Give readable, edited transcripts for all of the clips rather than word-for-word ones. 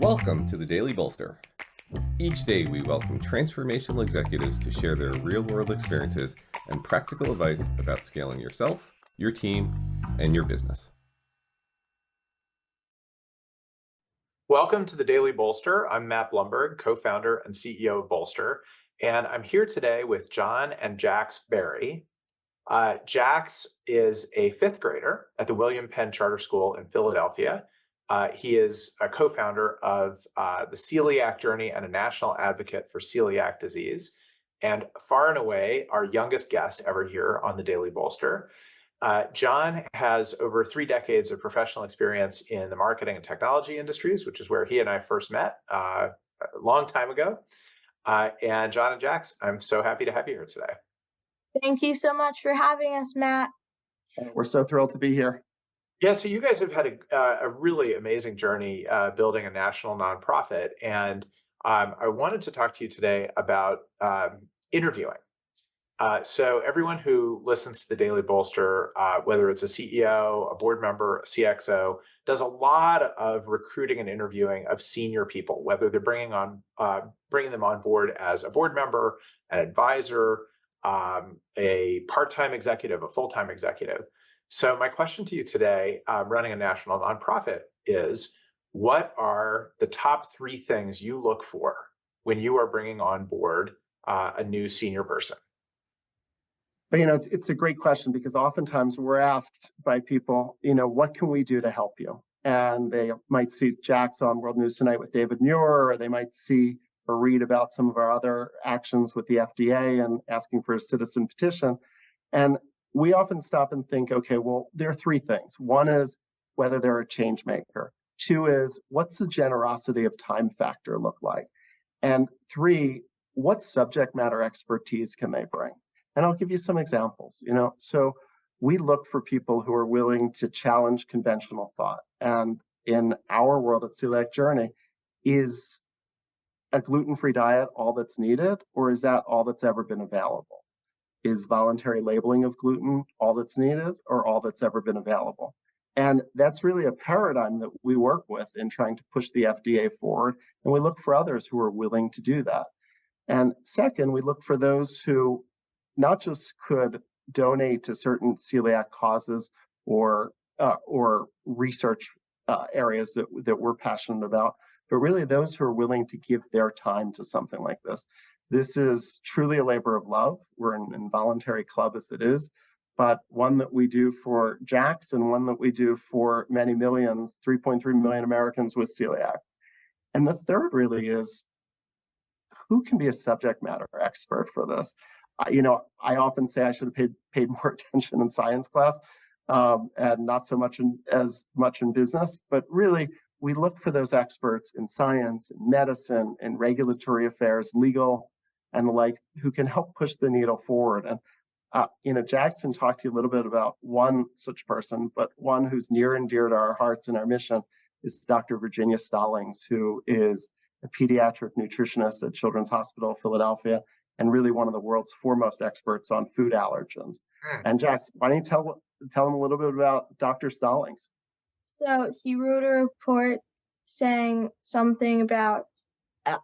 Welcome to the Daily Bolster. Each day we welcome transformational executives to share their real-world experiences and practical advice about scaling yourself, your team, and your business. Welcome to the Daily Bolster. I'm Matt Blumberg, co-founder and CEO of Bolster, and I'm here today with Jon and Jax Bari. Jax is a fifth grader at the William Penn Charter School in Philadelphia. He is a co-founder of the Celiac Journey and a national advocate for celiac disease, and far and away our youngest guest ever here on the Daily Bolster. Jon has over 3 decades of professional experience in the marketing and technology industries, which is where he and I first met a long time ago. And Jon and Jax, I'm so happy to have you here today. Thank you so much for having us, Matt. We're so thrilled to be here. Yeah, so you guys have had a really amazing journey building a national nonprofit, and I wanted to talk to you today about interviewing. So everyone who listens to the Daily Bolster, whether it's a CEO, a board member, a CXO, does a lot of recruiting and interviewing of senior people, whether they're bringing them on board as a board member, an advisor, a part-time executive, a full-time executive. So my question to you today, running a national nonprofit, is what are the top 3 things you look for when you are bringing on board a new senior person? But, it's a great question because oftentimes we're asked by people, what can we do to help you? And they might see Jax on World News Tonight with David Muir, or they might see or read about some of our other actions with the FDA and asking for a citizen petition. And we often stop and think, okay, well, there are 3 things. One is whether they're a change maker. 2 is what's the generosity of time factor look like? And 3, what subject matter expertise can they bring? And I'll give you some examples. So we look for people who are willing to challenge conventional thought. And in our world at Celiac Journey, is a gluten-free diet all that's needed, or is that all that's ever been available? Is voluntary labeling of gluten all that's needed, or all that's ever been available? And that's really a paradigm that we work with in trying to push the FDA forward. And we look for others who are willing to do that. And second, we look for those who not just could donate to certain celiac causes or research areas that we're passionate about, but really those who are willing to give their time to something like this. This is truly a labor of love. We're an involuntary club as it is, but one that we do for Jax and one that we do for many millions, 3.3 million Americans with celiac. And the third really is, who can be a subject matter expert for this? I often say I should have paid more attention in science class and not so much as much in business, but really we look for those experts in science, in medicine, in regulatory affairs, legal, and the like, who can help push the needle forward. And Jackson talked to you a little bit about one such person, but one who's near and dear to our hearts and our mission is Dr. Virginia Stallings, who is a pediatric nutritionist at Children's Hospital of Philadelphia, and really one of the world's foremost experts on food allergens. And Jax, why don't you tell them a little bit about Dr. Stallings? So she wrote a report saying something about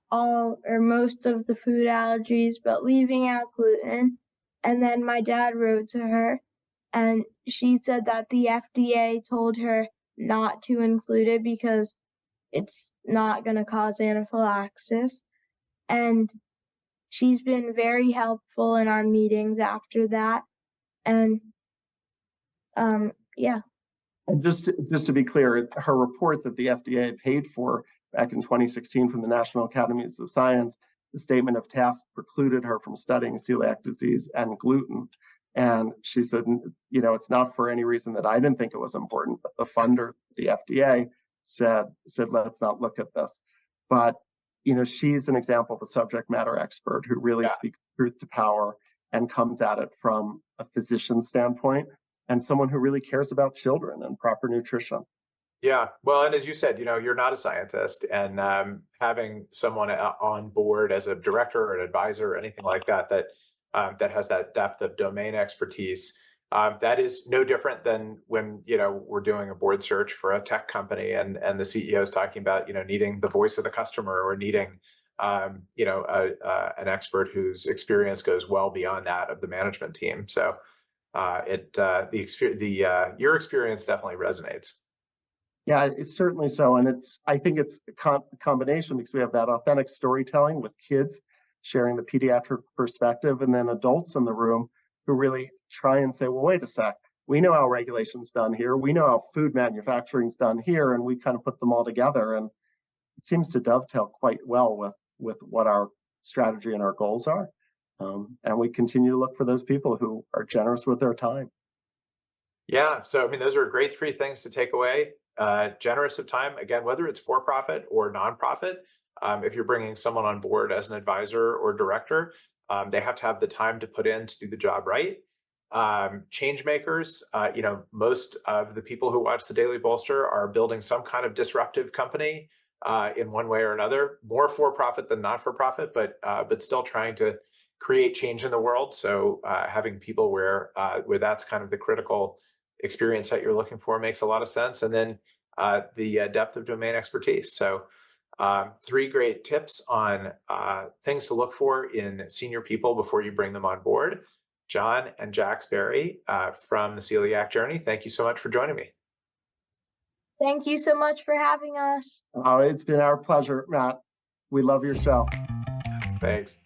all or most of the food allergies, but leaving out gluten. And then my dad wrote to her, and she said that the FDA told her not to include it because it's not going to cause anaphylaxis. And she's been very helpful in our meetings after that. And yeah. And just to be clear, her report that the FDA had paid for back in 2016 from the National Academies of Science, the statement of task precluded her from studying celiac disease and gluten. And she said, it's not for any reason that I didn't think it was important, but the funder, the FDA, said, let's not look at this. But she's an example of a subject matter expert who really speaks truth to power and comes at it from a physician standpoint and someone who really cares about children and proper nutrition. Yeah, well, and as you said, you're not a scientist, and having someone on board as a director or an advisor or anything like that that has that depth of domain expertise That is no different than when, we're doing a board search for a tech company and the CEO is talking about, needing the voice of the customer or needing, an expert whose experience goes well beyond that of the management team. So your experience definitely resonates. Yeah, it's certainly so. And I think it's a combination because we have that authentic storytelling with kids sharing the pediatric perspective and then adults in the room who really try and say, well, wait a sec. We know how regulation's done here. We know how food manufacturing's done here. And we kind of put them all together. And it seems to dovetail quite well with what our strategy and our goals are. And we continue to look for those people who are generous with their time. Yeah. So, those are great 3 things to take away. Generous of time, again, whether it's for profit or nonprofit. If you're bringing someone on board as an advisor or director, they have to have the time to put in to do the job right. Change makers, most of the people who watch the Daily Bolster are building some kind of disruptive company in one way or another, more for profit than not for profit, but still trying to create change in the world. So having people where that's kind of the critical experience that you're looking for makes a lot of sense. And then the depth of domain expertise. So 3 great tips on things to look for in senior people before you bring them on board. Jon and Jax Bari from the Celiac Journey, thank you so much for joining me. Thank you so much for having us. Oh, it's been our pleasure, Matt. We love your show. Thanks.